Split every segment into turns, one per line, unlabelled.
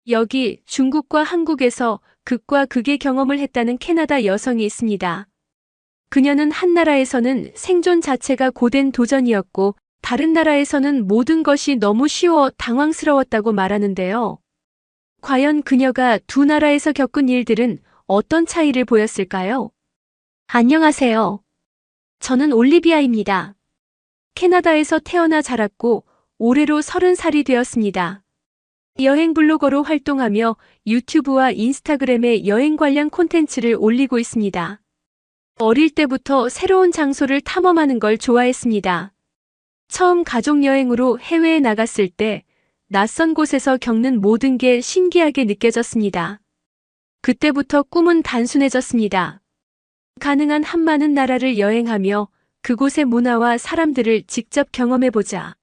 여기 중국과 한국에서 극과 극의 경험을 했다는 캐나다 여성이 있습니다. 그녀는 한 나라에서는 생존 자체가 고된 도전이었고 다른 나라에서는 모든 것이 너무 쉬워 당황스러웠다고 말하는데요. 과연 그녀가 두 나라에서 겪은 일들은 어떤 차이를 보였을까요? 안녕하세요. 저는 올리비아입니다. 캐나다에서 태어나 자랐고 올해로 30살이 되었습니다. 여행 블로거로 활동하며 유튜브와 인스타그램에 여행 관련 콘텐츠를 올리고 있습니다. 어릴 때부터 새로운 장소를 탐험하는 걸 좋아했습니다. 처음 가족여행으로 해외에 나갔을 때 낯선 곳에서 겪는 모든 게 신기하게 느껴졌습니다. 그때부터 꿈은 단순해졌습니다. 가능한 한 많은 나라를 여행하며 그곳의 문화와 사람들을 직접 경험해보자.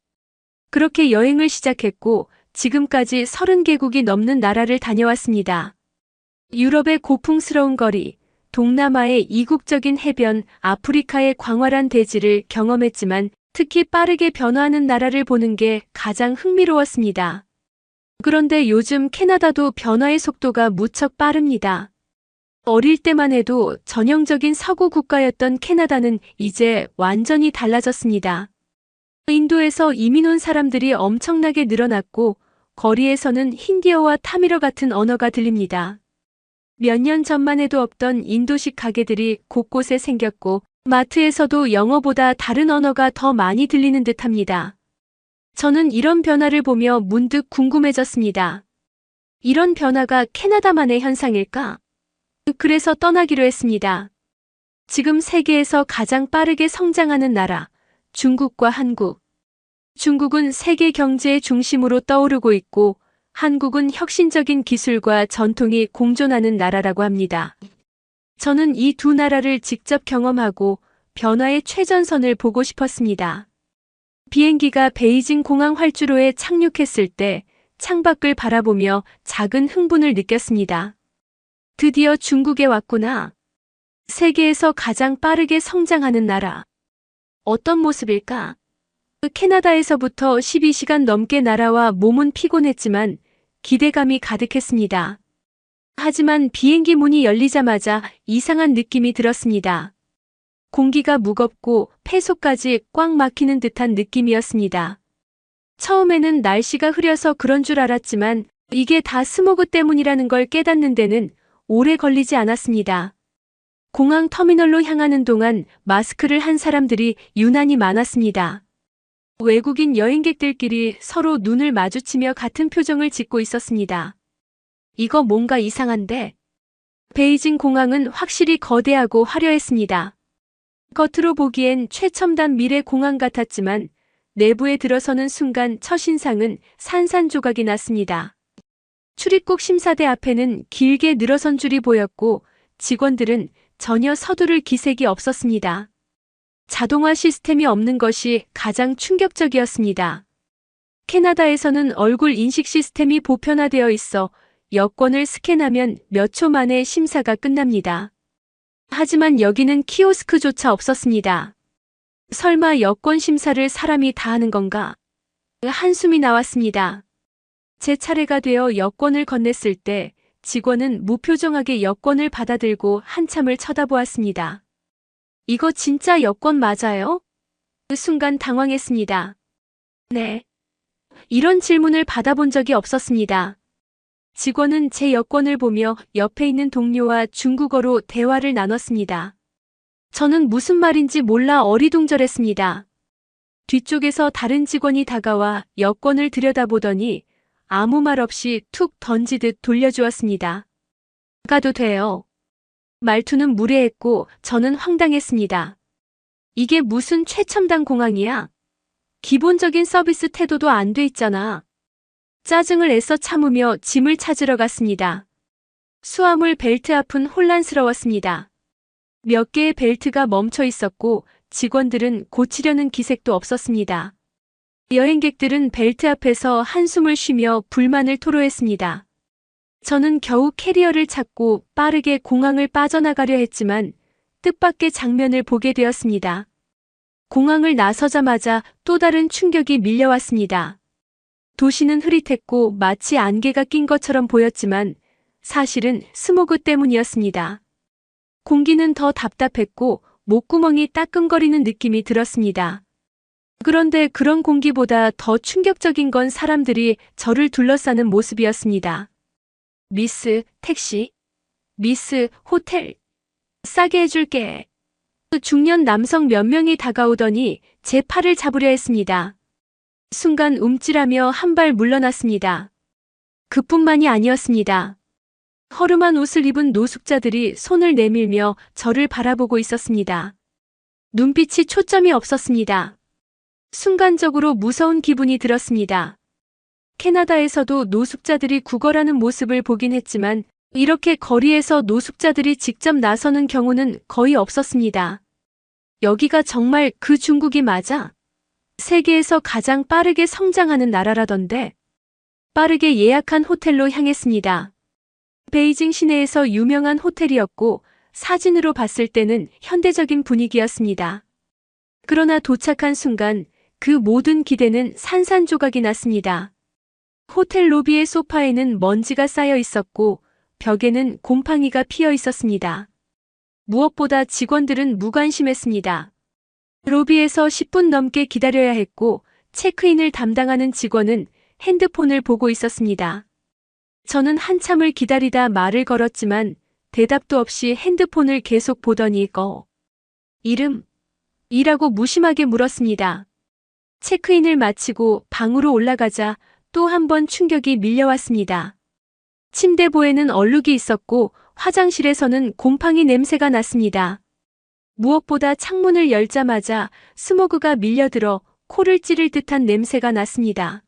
그렇게 여행을 시작했고 지금까지 30개국이 넘는 나라를 다녀왔습니다. 유럽의 고풍스러운 거리, 동남아의 이국적인 해변, 아프리카의 광활한 대지를 경험했지만 특히 빠르게 변화하는 나라를 보는 게 가장 흥미로웠습니다. 그런데 요즘 캐나다도 변화의 속도가 무척 빠릅니다. 어릴 때만 해도 전형적인 서구 국가였던 캐나다는 이제 완전히 달라졌습니다. 인도에서 이민 온 사람들이 엄청나게 늘어났고 거리에서는 힌디어와 타밀어 같은 언어가 들립니다. 몇 년 전만 해도 없던 인도식 가게들이 곳곳에 생겼고 마트에서도 영어보다 다른 언어가 더 많이 들리는 듯합니다. 저는 이런 변화를 보며 문득 궁금해졌습니다. 이런 변화가 캐나다만의 현상일까? 그래서 떠나기로 했습니다. 지금 세계에서 가장 빠르게 성장하는 나라, 중국과 한국. 중국은 세계 경제의 중심으로 떠오르고 있고 한국은 혁신적인 기술과 전통이 공존하는 나라라고 합니다. 저는 이 두 나라를 직접 경험하고 변화의 최전선을 보고 싶었습니다. 비행기가 베이징 공항 활주로에 착륙했을 때 창밖을 바라보며 작은 흥분을 느꼈습니다. 드디어 중국에 왔구나. 세계에서 가장 빠르게 성장하는 나라. 어떤 모습일까? 캐나다에서부터 12시간 넘게 날아와 몸은 피곤했지만 기대감이 가득했습니다. 하지만 비행기 문이 열리자마자 이상한 느낌이 들었습니다. 공기가 무겁고 폐속까지 꽉 막히는 듯한 느낌이었습니다. 처음에는 날씨가 흐려서 그런 줄 알았지만 이게 다 스모그 때문이라는 걸 깨닫는 데는 오래 걸리지 않았습니다. 공항 터미널로 향하는 동안 마스크를 한 사람들이 유난히 많았습니다. 외국인 여행객들끼리 서로 눈을 마주치며 같은 표정을 짓고 있었습니다. 이거 뭔가 이상한데? 베이징 공항은 확실히 거대하고 화려했습니다. 겉으로 보기엔 최첨단 미래 공항 같았지만 내부에 들어서는 순간 첫인상은 산산조각이 났습니다. 출입국 심사대 앞에는 길게 늘어선 줄이 보였고 직원들은 전혀 서두를 기색이 없었습니다. 자동화 시스템이 없는 것이 가장 충격적이었습니다. 캐나다에서는 얼굴 인식 시스템이 보편화되어 있어 여권을 스캔하면 몇 초 만에 심사가 끝납니다. 하지만 여기는 키오스크조차 없었습니다. 설마 여권 심사를 사람이 다 하는 건가? 한숨이 나왔습니다. 제 차례가 되어 여권을 건넸을 때 직원은 무표정하게 여권을 받아들고 한참을 쳐다보았습니다. 이거 진짜 여권 맞아요? 그 순간 당황했습니다. 네. 이런 질문을 받아본 적이 없었습니다. 직원은 제 여권을 보며 옆에 있는 동료와 중국어로 대화를 나눴습니다. 저는 무슨 말인지 몰라 어리둥절했습니다. 뒤쪽에서 다른 직원이 다가와 여권을 들여다보더니 아무 말 없이 툭 던지듯 돌려주었습니다. 가도 돼요. 말투는 무례했고 저는 황당했습니다. 이게 무슨 최첨단 공항이야? 기본적인 서비스 태도도 안 돼 있잖아. 짜증을 애써 참으며 짐을 찾으러 갔습니다. 수화물 벨트 앞은 혼란스러웠습니다. 몇 개의 벨트가 멈춰 있었고 직원들은 고치려는 기색도 없었습니다. 여행객들은 벨트 앞에서 한숨을 쉬며 불만을 토로했습니다. 저는 겨우 캐리어를 찾고 빠르게 공항을 빠져나가려 했지만 뜻밖의 장면을 보게 되었습니다. 공항을 나서자마자 또 다른 충격이 밀려왔습니다. 도시는 흐릿했고 마치 안개가 낀 것처럼 보였지만 사실은 스모그 때문이었습니다. 공기는 더 답답했고 목구멍이 따끔거리는 느낌이 들었습니다. 그런데 그런 공기보다 더 충격적인 건 사람들이 저를 둘러싸는 모습이었습니다. 미스, 택시. 미스, 호텔. 싸게 해줄게. 중년 남성 몇 명이 다가오더니 제 팔을 잡으려 했습니다. 순간 움찔하며 한 발 물러났습니다. 그뿐만이 아니었습니다. 허름한 옷을 입은 노숙자들이 손을 내밀며 저를 바라보고 있었습니다. 눈빛이 초점이 없었습니다. 순간적으로 무서운 기분이 들었습니다. 캐나다에서도 노숙자들이 구걸하는 모습을 보긴 했지만 이렇게 거리에서 노숙자들이 직접 나서는 경우는 거의 없었습니다. 여기가 정말 그 중국이 맞아? 세계에서 가장 빠르게 성장하는 나라라던데. 빠르게 예약한 호텔로 향했습니다. 베이징 시내에서 유명한 호텔이었고 사진으로 봤을 때는 현대적인 분위기였습니다. 그러나 도착한 순간 그 모든 기대는 산산조각이 났습니다. 호텔 로비의 소파에는 먼지가 쌓여 있었고 벽에는 곰팡이가 피어 있었습니다. 무엇보다 직원들은 무관심했습니다. 로비에서 10분 넘게 기다려야 했고 체크인을 담당하는 직원은 핸드폰을 보고 있었습니다. 저는 한참을 기다리다 말을 걸었지만 대답도 없이 핸드폰을 계속 보더니 이라고 무심하게 물었습니다. 체크인을 마치고 방으로 올라가자 또 한 번 충격이 밀려왔습니다. 침대보에는 얼룩이 있었고 화장실에서는 곰팡이 냄새가 났습니다. 무엇보다 창문을 열자마자 스모그가 밀려들어 코를 찌를 듯한 냄새가 났습니다.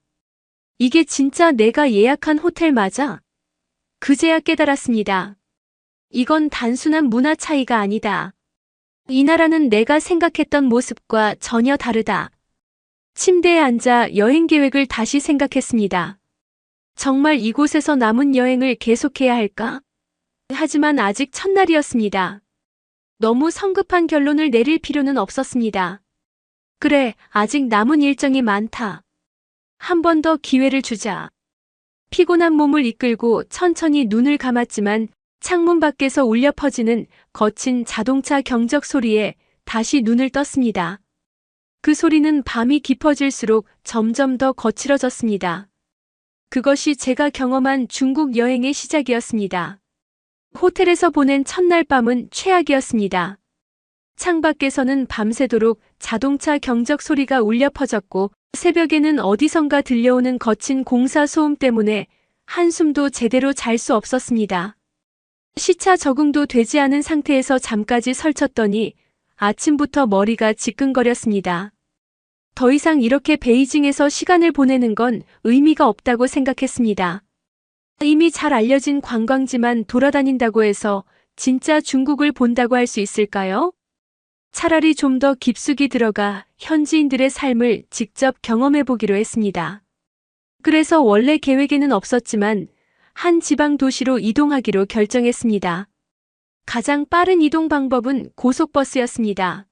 이게 진짜 내가 예약한 호텔 맞아? 그제야 깨달았습니다. 이건 단순한 문화 차이가 아니다. 이 나라는 내가 생각했던 모습과 전혀 다르다. 침대에 앉아 여행 계획을 다시 생각했습니다. 정말 이곳에서 남은 여행을 계속해야 할까? 하지만 아직 첫날이었습니다. 너무 성급한 결론을 내릴 필요는 없었습니다. 그래, 아직 남은 일정이 많다. 한 번 더 기회를 주자. 피곤한 몸을 이끌고 천천히 눈을 감았지만 창문 밖에서 울려 퍼지는 거친 자동차 경적 소리에 다시 눈을 떴습니다. 그 소리는 밤이 깊어질수록 점점 더 거칠어졌습니다. 그것이 제가 경험한 중국 여행의 시작이었습니다. 호텔에서 보낸 첫날 밤은 최악이었습니다. 창밖에서는 밤새도록 자동차 경적 소리가 울려 퍼졌고 새벽에는 어디선가 들려오는 거친 공사 소음 때문에 한숨도 제대로 잘 수 없었습니다. 시차 적응도 되지 않은 상태에서 잠까지 설쳤더니 아침부터 머리가 지끈거렸습니다. 더 이상 이렇게 베이징에서 시간을 보내는 건 의미가 없다고 생각했습니다. 이미 잘 알려진 관광지만 돌아다닌다고 해서 진짜 중국을 본다고 할 수 있을까요? 차라리 좀 더 깊숙이 들어가 현지인들의 삶을 직접 경험해보기로 했습니다. 그래서 원래 계획에는 없었지만 한 지방 도시로 이동하기로 결정했습니다. 가장 빠른 이동 방법은 고속버스였습니다.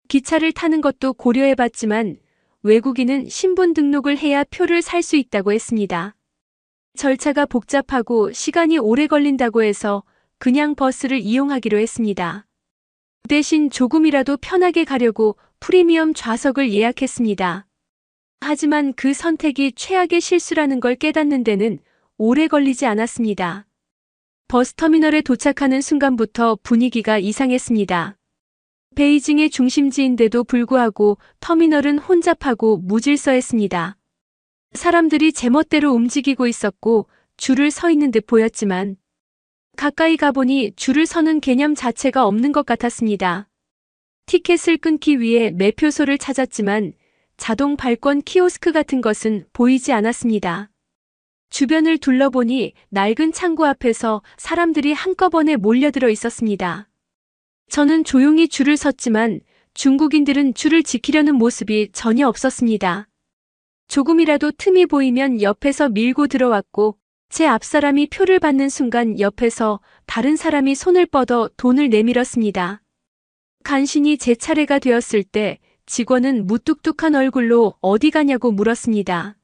기차를 타는 것도 고려해봤지만 외국인은 신분 등록을 해야 표를 살 수 있다고 했습니다. 절차가 복잡하고 시간이 오래 걸린다고 해서 그냥 버스를 이용하기로 했습니다. 대신 조금이라도 편하게 가려고 프리미엄 좌석을 예약했습니다. 하지만 그 선택이 최악의 실수라는 걸 깨닫는 데는 오래 걸리지 않았습니다. 버스터미널에 도착하는 순간부터 분위기가 이상했습니다. 베이징의 중심지인데도 불구하고 터미널은 혼잡하고 무질서했습니다. 사람들이 제멋대로 움직이고 있었고 줄을 서 있는 듯 보였지만 가까이 가보니 줄을 서는 개념 자체가 없는 것 같았습니다. 티켓을 끊기 위해 매표소를 찾았지만 자동 발권 키오스크 같은 것은 보이지 않았습니다. 주변을 둘러보니 낡은 창고 앞에서 사람들이 한꺼번에 몰려들어 있었습니다. 저는 조용히 줄을 섰지만 중국인들은 줄을 지키려는 모습이 전혀 없었습니다. 조금이라도 틈이 보이면 옆에서 밀고 들어왔고 제 앞사람이 표를 받는 순간 옆에서 다른 사람이 손을 뻗어 돈을 내밀었습니다. 간신히 제 차례가 되었을 때 직원은 무뚝뚝한 얼굴로 어디 가냐고 물었습니다.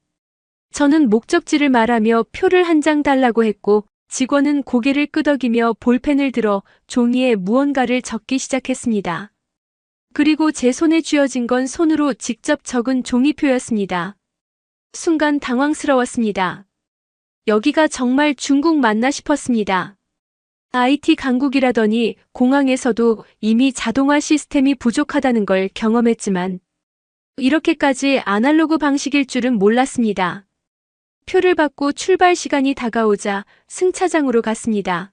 저는 목적지를 말하며 표를 한 장 달라고 했고 직원은 고개를 끄덕이며 볼펜을 들어 종이에 무언가를 적기 시작했습니다. 그리고 제 손에 쥐어진 건 손으로 직접 적은 종이표였습니다. 순간 당황스러웠습니다. 여기가 정말 중국 맞나 싶었습니다. IT 강국이라더니 공항에서도 이미 자동화 시스템이 부족하다는 걸 경험했지만 이렇게까지 아날로그 방식일 줄은 몰랐습니다. 표를 받고 출발 시간이 다가오자 승차장으로 갔습니다.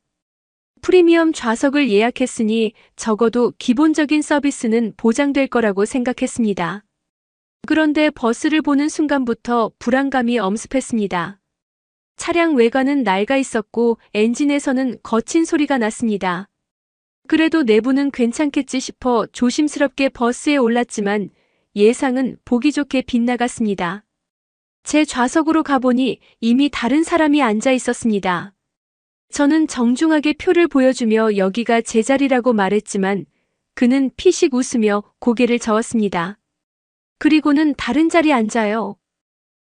프리미엄 좌석을 예약했으니 적어도 기본적인 서비스는 보장될 거라고 생각했습니다. 그런데 버스를 보는 순간부터 불안감이 엄습했습니다. 차량 외관은 낡아 있었고 엔진에서는 거친 소리가 났습니다. 그래도 내부는 괜찮겠지 싶어 조심스럽게 버스에 올랐지만 예상은 보기 좋게 빗나갔습니다. 제 좌석으로 가보니 이미 다른 사람이 앉아 있었습니다. 저는 정중하게 표를 보여주며 여기가 제 자리라고 말했지만 그는 피식 웃으며 고개를 저었습니다. 그리고는 다른 자리에 앉아요.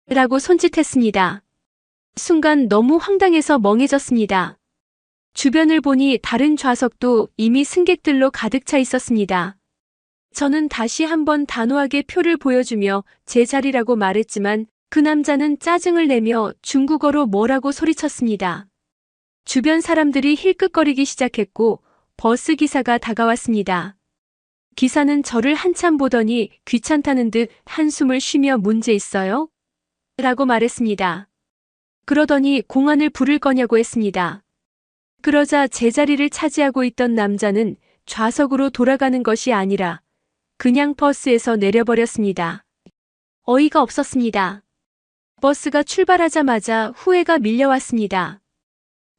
라고 손짓했습니다. 순간 너무 황당해서 멍해졌습니다. 주변을 보니 다른 좌석도 이미 승객들로 가득 차 있었습니다. 저는 다시 한번 단호하게 표를 보여주며 제 자리라고 말했지만 그 남자는 짜증을 내며 중국어로 뭐라고 소리쳤습니다. 주변 사람들이 힐끗거리기 시작했고 버스 기사가 다가왔습니다. 기사는 저를 한참 보더니 귀찮다는 듯 한숨을 쉬며 문제 있어요? 라고 말했습니다. 그러더니 공안을 부를 거냐고 했습니다. 그러자 제자리를 차지하고 있던 남자는 좌석으로 돌아가는 것이 아니라 그냥 버스에서 내려버렸습니다. 어이가 없었습니다. 버스가 출발하자마자 후회가 밀려왔습니다.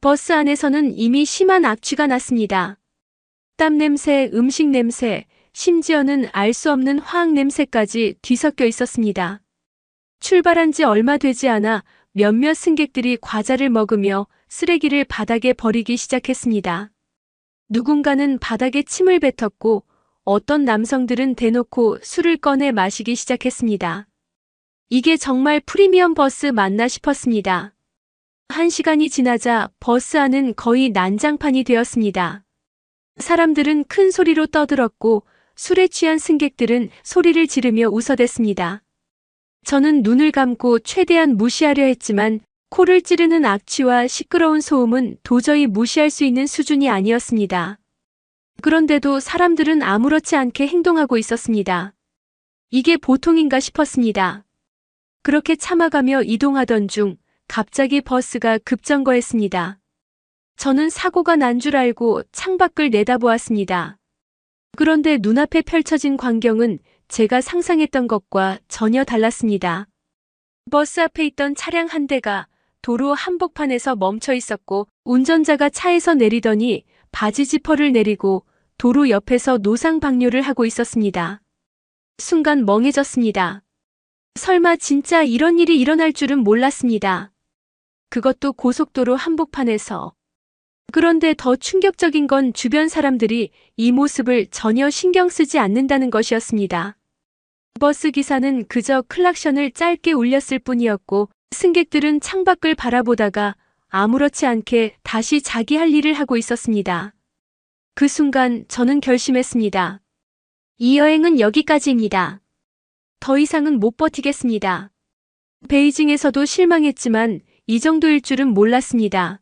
버스 안에서는 이미 심한 악취가 났습니다. 땀 냄새, 음식 냄새, 심지어는 알 수 없는 화학 냄새까지 뒤섞여 있었습니다. 출발한 지 얼마 되지 않아 몇몇 승객들이 과자를 먹으며 쓰레기를 바닥에 버리기 시작했습니다. 누군가는 바닥에 침을 뱉었고 어떤 남성들은 대놓고 술을 꺼내 마시기 시작했습니다. 이게 정말 프리미엄 버스 맞나 싶었습니다. 1시간이 지나자 버스 안은 거의 난장판이 되었습니다. 사람들은 큰 소리로 떠들었고 술에 취한 승객들은 소리를 지르며 웃어댔습니다. 저는 눈을 감고 최대한 무시하려 했지만 코를 찌르는 악취와 시끄러운 소음은 도저히 무시할 수 있는 수준이 아니었습니다. 그런데도 사람들은 아무렇지 않게 행동하고 있었습니다. 이게 보통인가 싶었습니다. 그렇게 참아가며 이동하던 중 갑자기 버스가 급정거했습니다. 저는 사고가 난 줄 알고 창밖을 내다보았습니다. 그런데 눈앞에 펼쳐진 광경은 제가 상상했던 것과 전혀 달랐습니다. 버스 앞에 있던 차량 한 대가 도로 한복판에서 멈춰 있었고 운전자가 차에서 내리더니 바지 지퍼를 내리고 도로 옆에서 노상 방뇨를 하고 있었습니다. 순간 멍해졌습니다. 설마 진짜 이런 일이 일어날 줄은 몰랐습니다. 그것도 고속도로 한복판에서. 그런데 더 충격적인 건 주변 사람들이 이 모습을 전혀 신경 쓰지 않는다는 것이었습니다. 버스 기사는 그저 클락션을 짧게 울렸을 뿐이었고 승객들은 창밖을 바라보다가 아무렇지 않게 다시 자기 할 일을 하고 있었습니다. 그 순간 저는 결심했습니다. 이 여행은 여기까지입니다. 더 이상은 못 버티겠습니다. 베이징에서도 실망했지만 이 정도일 줄은 몰랐습니다.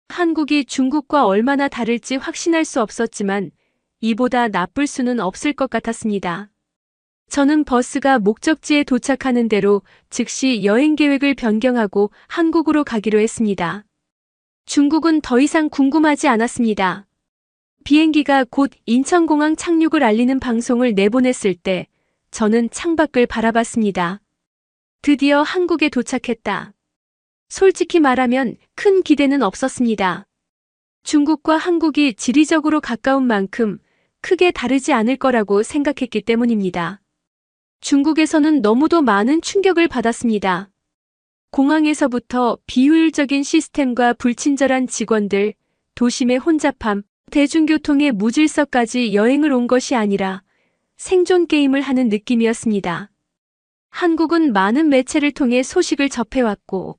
한국이 중국과 얼마나 다를지 확신할 수 없었지만 이보다 나쁠 수는 없을 것 같았습니다. 저는 버스가 목적지에 도착하는 대로 즉시 여행 계획을 변경하고 한국으로 가기로 했습니다. 중국은 더 이상 궁금하지 않았습니다. 비행기가 곧 인천공항 착륙을 알리는 방송을 내보냈을 때 저는 창밖을 바라봤습니다. 드디어 한국에 도착했다. 솔직히 말하면 큰 기대는 없었습니다. 중국과 한국이 지리적으로 가까운 만큼 크게 다르지 않을 거라고 생각했기 때문입니다. 중국에서는 너무도 많은 충격을 받았습니다. 공항에서부터 비효율적인 시스템과 불친절한 직원들, 도심의 혼잡함, 대중교통의 무질서까지 여행을 온 것이 아니라 생존 게임을 하는 느낌이었습니다. 한국은 많은 매체를 통해 소식을 접해왔고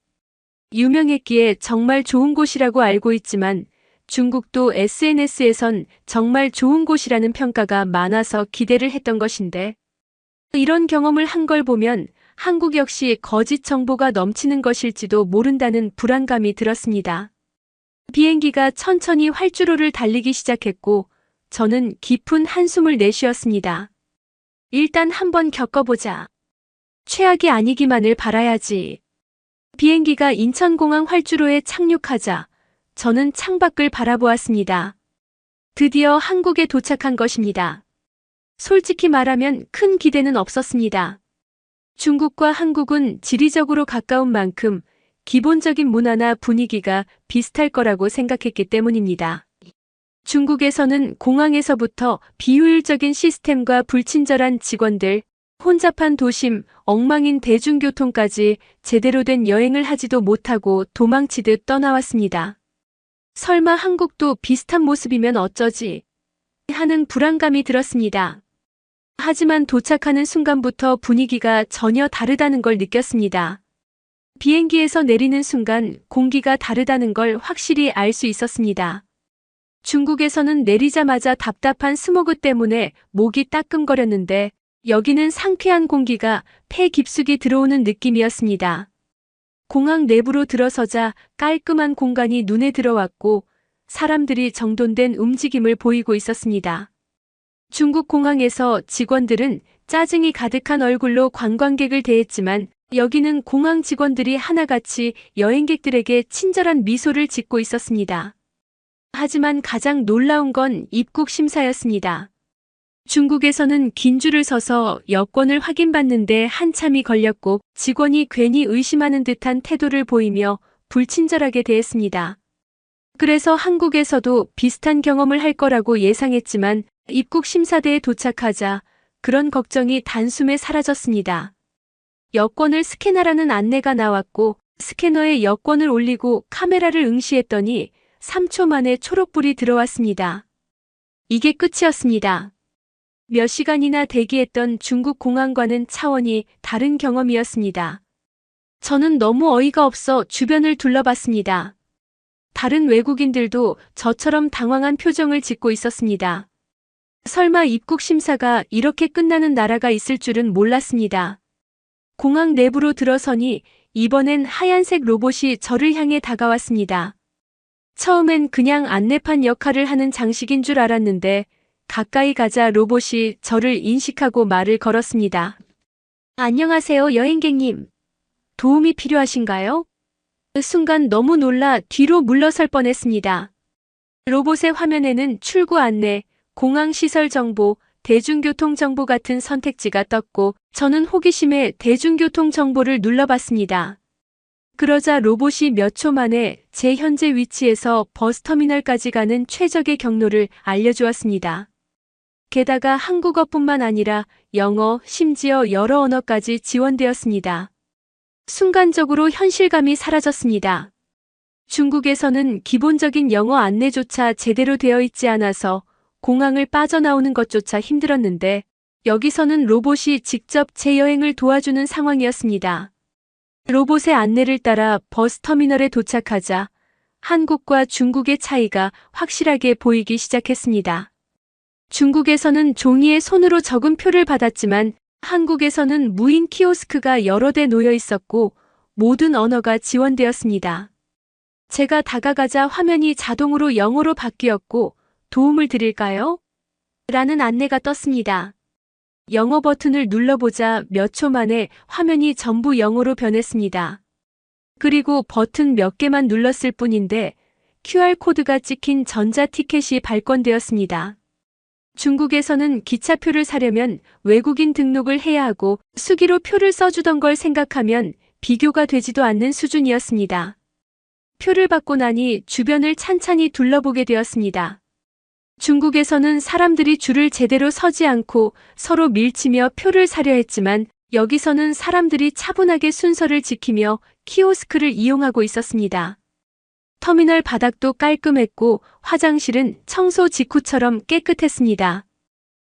유명했기에 정말 좋은 곳이라고 알고 있지만 중국도 SNS에선 정말 좋은 곳이라는 평가가 많아서 기대를 했던 것인데 이런 경험을 한 걸 보면 한국 역시 거짓 정보가 넘치는 것일지도 모른다는 불안감이 들었습니다. 비행기가 천천히 활주로를 달리기 시작했고 저는 깊은 한숨을 내쉬었습니다. 일단 한번 겪어보자. 최악이 아니기만을 바라야지. 비행기가 인천공항 활주로에 착륙하자 저는 창밖을 바라보았습니다. 드디어 한국에 도착한 것입니다. 솔직히 말하면 큰 기대는 없었습니다. 중국과 한국은 지리적으로 가까운 만큼 기본적인 문화나 분위기가 비슷할 거라고 생각했기 때문입니다. 중국에서는 공항에서부터 비효율적인 시스템과 불친절한 직원들, 혼잡한 도심, 엉망인 대중교통까지 제대로 된 여행을 하지도 못하고 도망치듯 떠나왔습니다. 설마 한국도 비슷한 모습이면 어쩌지? 하는 불안감이 들었습니다. 하지만 도착하는 순간부터 분위기가 전혀 다르다는 걸 느꼈습니다. 비행기에서 내리는 순간 공기가 다르다는 걸 확실히 알 수 있었습니다. 중국에서는 내리자마자 답답한 스모그 때문에 목이 따끔거렸는데 여기는 상쾌한 공기가 폐 깊숙이 들어오는 느낌이었습니다. 공항 내부로 들어서자 깔끔한 공간이 눈에 들어왔고 사람들이 정돈된 움직임을 보이고 있었습니다. 중국 공항에서 직원들은 짜증이 가득한 얼굴로 관광객을 대했지만 여기는 공항 직원들이 하나같이 여행객들에게 친절한 미소를 짓고 있었습니다. 하지만 가장 놀라운 건 입국 심사였습니다. 중국에서는 긴 줄을 서서 여권을 확인받는데 한참이 걸렸고 직원이 괜히 의심하는 듯한 태도를 보이며 불친절하게 대했습니다. 그래서 한국에서도 비슷한 경험을 할 거라고 예상했지만 입국 심사대에 도착하자 그런 걱정이 단숨에 사라졌습니다. 여권을 스캔하라는 안내가 나왔고 스캐너에 여권을 올리고 카메라를 응시했더니 3초 만에 초록불이 들어왔습니다. 이게 끝이었습니다. 몇 시간이나 대기했던 중국 공항과는 차원이 다른 경험이었습니다. 저는 너무 어이가 없어 주변을 둘러봤습니다. 다른 외국인들도 저처럼 당황한 표정을 짓고 있었습니다. 설마 입국 심사가 이렇게 끝나는 나라가 있을 줄은 몰랐습니다. 공항 내부로 들어서니 이번엔 하얀색 로봇이 저를 향해 다가왔습니다. 처음엔 그냥 안내판 역할을 하는 장식인 줄 알았는데 가까이 가자 로봇이 저를 인식하고 말을 걸었습니다. 안녕하세요, 여행객님. 도움이 필요하신가요? 그 순간 너무 놀라 뒤로 물러설 뻔했습니다. 로봇의 화면에는 출구 안내, 공항 시설 정보, 대중교통 정보 같은 선택지가 떴고 저는 호기심에 대중교통 정보를 눌러봤습니다. 그러자 로봇이 몇 초 만에 제 현재 위치에서 버스터미널까지 가는 최적의 경로를 알려주었습니다. 게다가 한국어뿐만 아니라 영어, 심지어 여러 언어까지 지원되었습니다. 순간적으로 현실감이 사라졌습니다. 중국에서는 기본적인 영어 안내조차 제대로 되어 있지 않아서 공항을 빠져나오는 것조차 힘들었는데 여기서는 로봇이 직접 제 여행을 도와주는 상황이었습니다. 로봇의 안내를 따라 버스터미널에 도착하자 한국과 중국의 차이가 확실하게 보이기 시작했습니다. 중국에서는 종이에 손으로 적은 표를 받았지만 한국에서는 무인 키오스크가 여러 대 놓여 있었고 모든 언어가 지원되었습니다. 제가 다가가자 화면이 자동으로 영어로 바뀌었고 도움을 드릴까요? 라는 안내가 떴습니다. 영어 버튼을 눌러보자 몇 초 만에 화면이 전부 영어로 변했습니다. 그리고 버튼 몇 개만 눌렀을 뿐인데 QR코드가 찍힌 전자티켓이 발권되었습니다. 중국에서는 기차표를 사려면 외국인 등록을 해야 하고 수기로 표를 써주던 걸 생각하면 비교가 되지도 않는 수준이었습니다. 표를 받고 나니 주변을 찬찬히 둘러보게 되었습니다. 중국에서는 사람들이 줄을 제대로 서지 않고 서로 밀치며 표를 사려 했지만 여기서는 사람들이 차분하게 순서를 지키며 키오스크를 이용하고 있었습니다. 터미널 바닥도 깔끔했고 화장실은 청소 직후처럼 깨끗했습니다.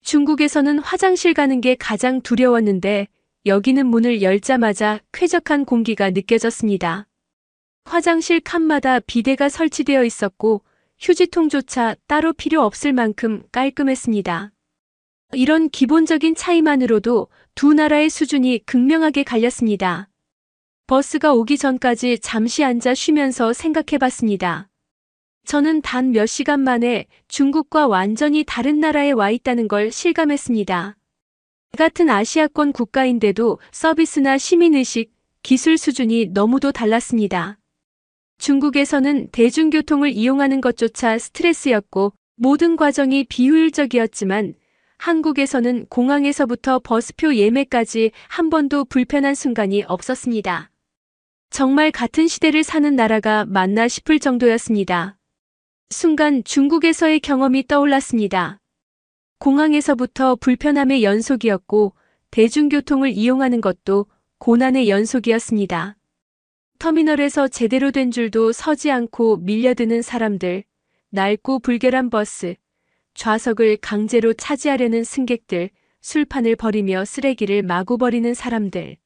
중국에서는 화장실 가는 게 가장 두려웠는데 여기는 문을 열자마자 쾌적한 공기가 느껴졌습니다. 화장실 칸마다 비데가 설치되어 있었고 휴지통조차 따로 필요 없을 만큼 깔끔했습니다. 이런 기본적인 차이만으로도 두 나라의 수준이 극명하게 갈렸습니다. 버스가 오기 전까지 잠시 앉아 쉬면서 생각해 봤습니다. 저는 단 몇 시간 만에 중국과 완전히 다른 나라에 와 있다는 걸 실감했습니다. 같은 아시아권 국가인데도 서비스나 시민의식, 기술 수준이 너무도 달랐습니다. 중국에서는 대중교통을 이용하는 것조차 스트레스였고 모든 과정이 비효율적이었지만 한국에서는 공항에서부터 버스표 예매까지 한 번도 불편한 순간이 없었습니다. 정말 같은 시대를 사는 나라가 맞나 싶을 정도였습니다. 순간 중국에서의 경험이 떠올랐습니다. 공항에서부터 불편함의 연속이었고 대중교통을 이용하는 것도 고난의 연속이었습니다. 터미널에서 제대로 된 줄도 서지 않고 밀려드는 사람들, 낡고 불결한 버스, 좌석을 강제로 차지하려는 승객들, 술판을 버리며 쓰레기를 마구 버리는 사람들,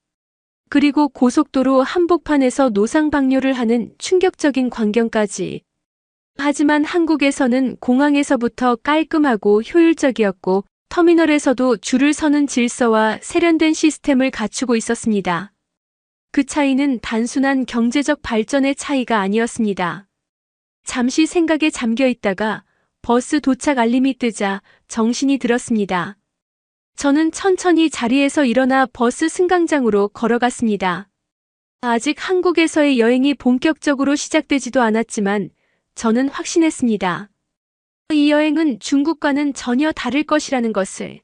그리고 고속도로 한복판에서 노상방뇨를 하는 충격적인 광경까지. 하지만 한국에서는 공항에서부터 깔끔하고 효율적이었고 터미널에서도 줄을 서는 질서와 세련된 시스템을 갖추고 있었습니다. 그 차이는 단순한 경제적 발전의 차이가 아니었습니다. 잠시 생각에 잠겨 있다가 버스 도착 알림이 뜨자 정신이 들었습니다. 저는 천천히 자리에서 일어나 버스 승강장으로 걸어갔습니다. 아직 한국에서의 여행이 본격적으로 시작되지도 않았지만 저는 확신했습니다. 이 여행은 중국과는 전혀 다를 것이라는 것을.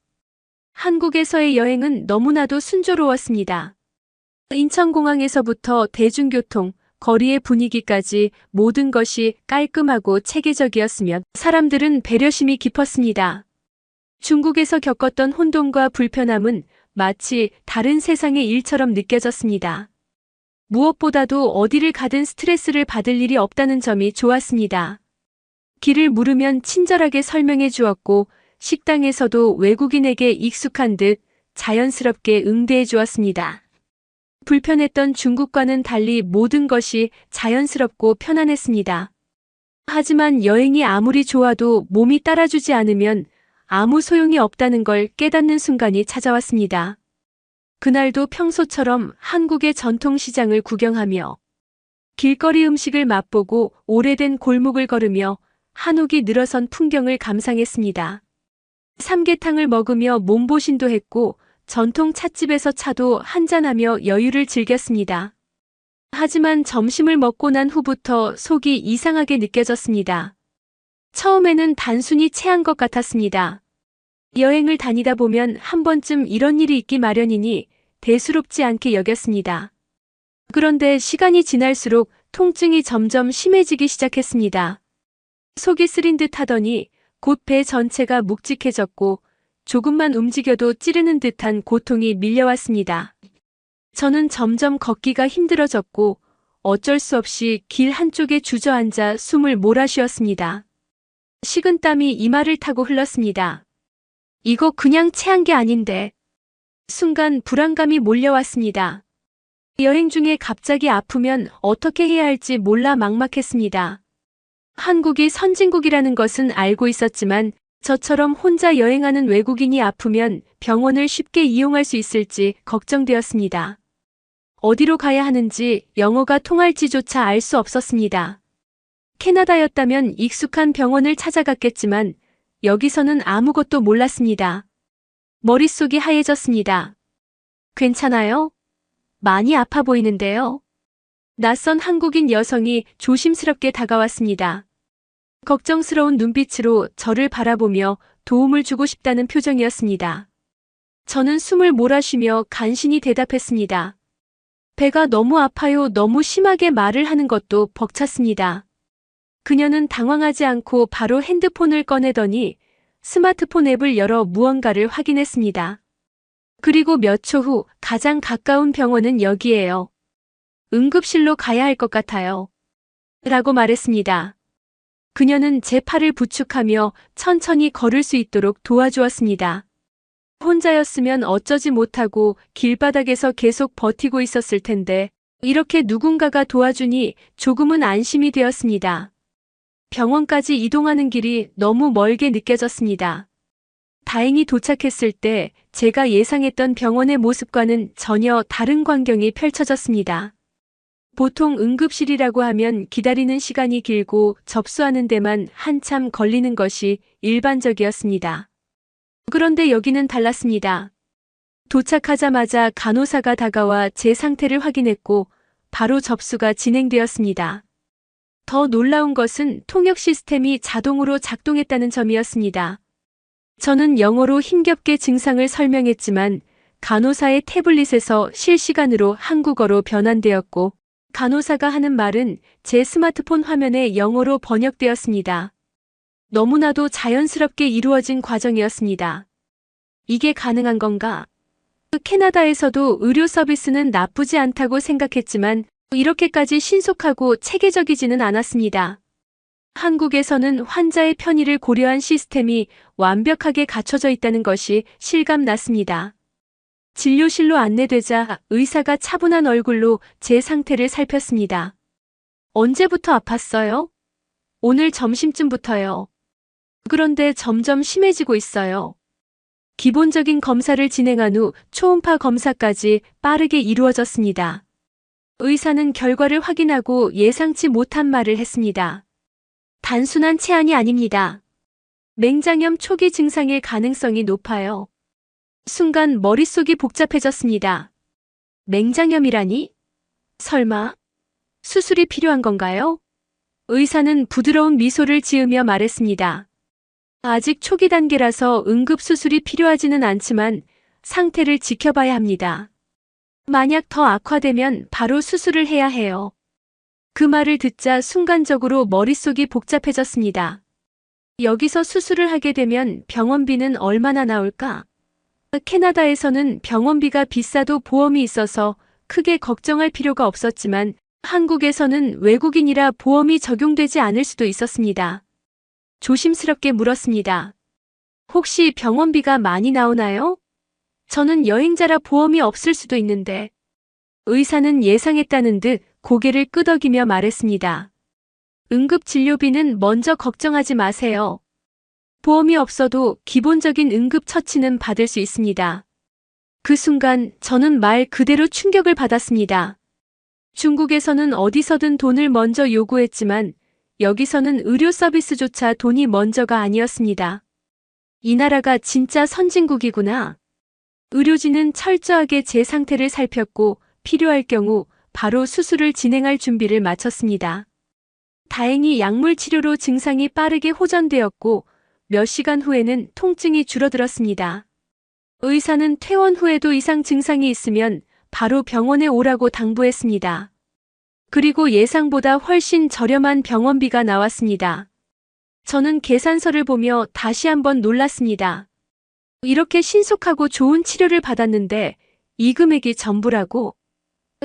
한국에서의 여행은 너무나도 순조로웠습니다. 인천공항에서부터 대중교통, 거리의 분위기까지 모든 것이 깔끔하고 체계적이었으며 사람들은 배려심이 깊었습니다. 중국에서 겪었던 혼돈과 불편함은 마치 다른 세상의 일처럼 느껴졌습니다. 무엇보다도 어디를 가든 스트레스를 받을 일이 없다는 점이 좋았습니다. 길을 물으면 친절하게 설명해 주었고 식당에서도 외국인에게 익숙한 듯 자연스럽게 응대해 주었습니다. 불편했던 중국과는 달리 모든 것이 자연스럽고 편안했습니다. 하지만 여행이 아무리 좋아도 몸이 따라주지 않으면 아무 소용이 없다는 걸 깨닫는 순간이 찾아왔습니다. 그날도 평소처럼 한국의 전통시장을 구경하며 길거리 음식을 맛보고 오래된 골목을 걸으며 한옥이 늘어선 풍경을 감상했습니다. 삼계탕을 먹으며 몸보신도 했고 전통 찻집에서 차도 한잔하며 여유를 즐겼습니다. 하지만 점심을 먹고 난 후부터 속이 이상하게 느껴졌습니다. 처음에는 단순히 체한 것 같았습니다. 여행을 다니다 보면 한 번쯤 이런 일이 있기 마련이니 대수롭지 않게 여겼습니다. 그런데 시간이 지날수록 통증이 점점 심해지기 시작했습니다. 속이 쓰린 듯 하더니 곧 배 전체가 묵직해졌고 조금만 움직여도 찌르는 듯한 고통이 밀려왔습니다. 저는 점점 걷기가 힘들어졌고 어쩔 수 없이 길 한쪽에 주저앉아 숨을 몰아쉬었습니다. 식은땀이 이마를 타고 흘렀습니다. 이거 그냥 체한 게 아닌데. 순간 불안감이 몰려왔습니다. 여행 중에 갑자기 아프면 어떻게 해야 할지 몰라 막막했습니다. 한국이 선진국이라는 것은 알고 있었지만 저처럼 혼자 여행하는 외국인이 아프면 병원을 쉽게 이용할 수 있을지 걱정되었습니다. 어디로 가야 하는지 영어가 통할지조차 알 수 없었습니다. 캐나다였다면 익숙한 병원을 찾아갔겠지만 여기서는 아무것도 몰랐습니다. 머릿속이 하얘졌습니다. 괜찮아요? 많이 아파 보이는데요. 낯선 한국인 여성이 조심스럽게 다가왔습니다. 걱정스러운 눈빛으로 저를 바라보며 도움을 주고 싶다는 표정이었습니다. 저는 숨을 몰아쉬며 간신히 대답했습니다. 배가 너무 아파요. 너무 심하게 말을 하는 것도 벅찼습니다. 그녀는 당황하지 않고 바로 핸드폰을 꺼내더니 스마트폰 앱을 열어 무언가를 확인했습니다. 그리고 몇 초 후 가장 가까운 병원은 여기예요. 응급실로 가야 할 것 같아요. 라고 말했습니다. 그녀는 제 팔을 부축하며 천천히 걸을 수 있도록 도와주었습니다. 혼자였으면 어쩌지 못하고 길바닥에서 계속 버티고 있었을 텐데 이렇게 누군가가 도와주니 조금은 안심이 되었습니다. 병원까지 이동하는 길이 너무 멀게 느껴졌습니다. 다행히 도착했을 때 제가 예상했던 병원의 모습과는 전혀 다른 광경이 펼쳐졌습니다. 보통 응급실이라고 하면 기다리는 시간이 길고 접수하는 데만 한참 걸리는 것이 일반적이었습니다. 그런데 여기는 달랐습니다. 도착하자마자 간호사가 다가와 제 상태를 확인했고 바로 접수가 진행되었습니다. 더 놀라운 것은 통역 시스템이 자동으로 작동했다는 점이었습니다. 저는 영어로 힘겹게 증상을 설명했지만 간호사의 태블릿에서 실시간으로 한국어로 변환되었고 간호사가 하는 말은 제 스마트폰 화면에 영어로 번역되었습니다. 너무나도 자연스럽게 이루어진 과정이었습니다. 이게 가능한 건가? 캐나다에서도 의료 서비스는 나쁘지 않다고 생각했지만 이렇게까지 신속하고 체계적이지는 않았습니다. 한국에서는 환자의 편의를 고려한 시스템이 완벽하게 갖춰져 있다는 것이 실감났습니다. 진료실로 안내되자 의사가 차분한 얼굴로 제 상태를 살폈습니다. 언제부터 아팠어요? 오늘 점심쯤부터요. 그런데 점점 심해지고 있어요. 기본적인 검사를 진행한 후 초음파 검사까지 빠르게 이루어졌습니다. 의사는 결과를 확인하고 예상치 못한 말을 했습니다. 단순한 체한이 아닙니다. 맹장염 초기 증상일 가능성이 높아요. 순간 머릿속이 복잡해졌습니다. 맹장염이라니? 설마 수술이 필요한 건가요? 의사는 부드러운 미소를 지으며 말했습니다. 아직 초기 단계라서 응급수술이 필요하지는 않지만 상태를 지켜봐야 합니다. 만약 더 악화되면 바로 수술을 해야 해요. 그 말을 듣자 순간적으로 머릿속이 복잡해졌습니다. 여기서 수술을 하게 되면 병원비는 얼마나 나올까? 캐나다에서는 병원비가 비싸도 보험이 있어서 크게 걱정할 필요가 없었지만 한국에서는 외국인이라 보험이 적용되지 않을 수도 있었습니다. 조심스럽게 물었습니다. 혹시 병원비가 많이 나오나요? 저는 여행자라 보험이 없을 수도 있는데. 의사는 예상했다는 듯 고개를 끄덕이며 말했습니다. 응급진료비는 먼저 걱정하지 마세요. 보험이 없어도 기본적인 응급처치는 받을 수 있습니다. 그 순간 저는 말 그대로 충격을 받았습니다. 중국에서는 어디서든 돈을 먼저 요구했지만 여기서는 의료 서비스조차 돈이 먼저가 아니었습니다. 이 나라가 진짜 선진국이구나. 의료진은 철저하게 제 상태를 살폈고 필요할 경우 바로 수술을 진행할 준비를 마쳤습니다. 다행히 약물 치료로 증상이 빠르게 호전되었고 몇 시간 후에는 통증이 줄어들었습니다. 의사는 퇴원 후에도 이상 증상이 있으면 바로 병원에 오라고 당부했습니다. 그리고 예상보다 훨씬 저렴한 병원비가 나왔습니다. 저는 계산서를 보며 다시 한번 놀랐습니다. 이렇게 신속하고 좋은 치료를 받았는데 이 금액이 전부라고?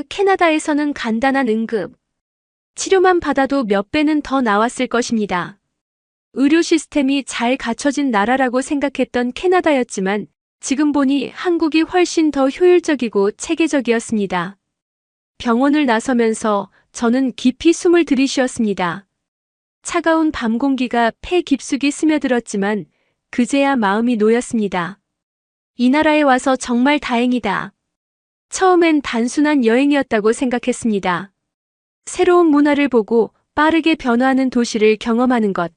캐나다에서는 간단한 응급 치료만 받아도 몇 배는 더 나왔을 것입니다. 의료 시스템이 잘 갖춰진 나라라고 생각했던 캐나다였지만 지금 보니 한국이 훨씬 더 효율적이고 체계적이었습니다. 병원을 나서면서 저는 깊이 숨을 들이쉬었습니다. 차가운 밤 공기가 폐 깊숙이 스며들었지만 그제야 마음이 놓였습니다. 이 나라에 와서 정말 다행이다. 처음엔 단순한 여행이었다고 생각했습니다. 새로운 문화를 보고 빠르게 변화하는 도시를 경험하는 것.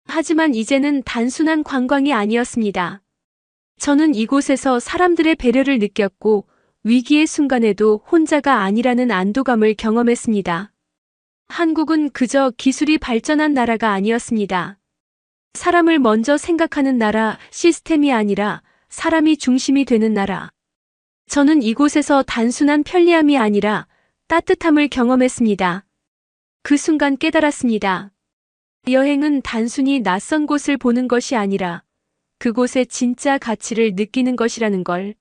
하지만 이제는 단순한 관광이 아니었습니다. 저는 이곳에서 사람들의 배려를 느꼈고 위기의 순간에도 혼자가 아니라는 안도감을 경험했습니다. 한국은 그저 기술이 발전한 나라가 아니었습니다. 사람을 먼저 생각하는 나라, 시스템이 아니라 사람이 중심이 되는 나라. 저는 이곳에서 단순한 편리함이 아니라 따뜻함을 경험했습니다. 그 순간 깨달았습니다. 여행은 단순히 낯선 곳을 보는 것이 아니라 그곳의 진짜 가치를 느끼는 것이라는 걸.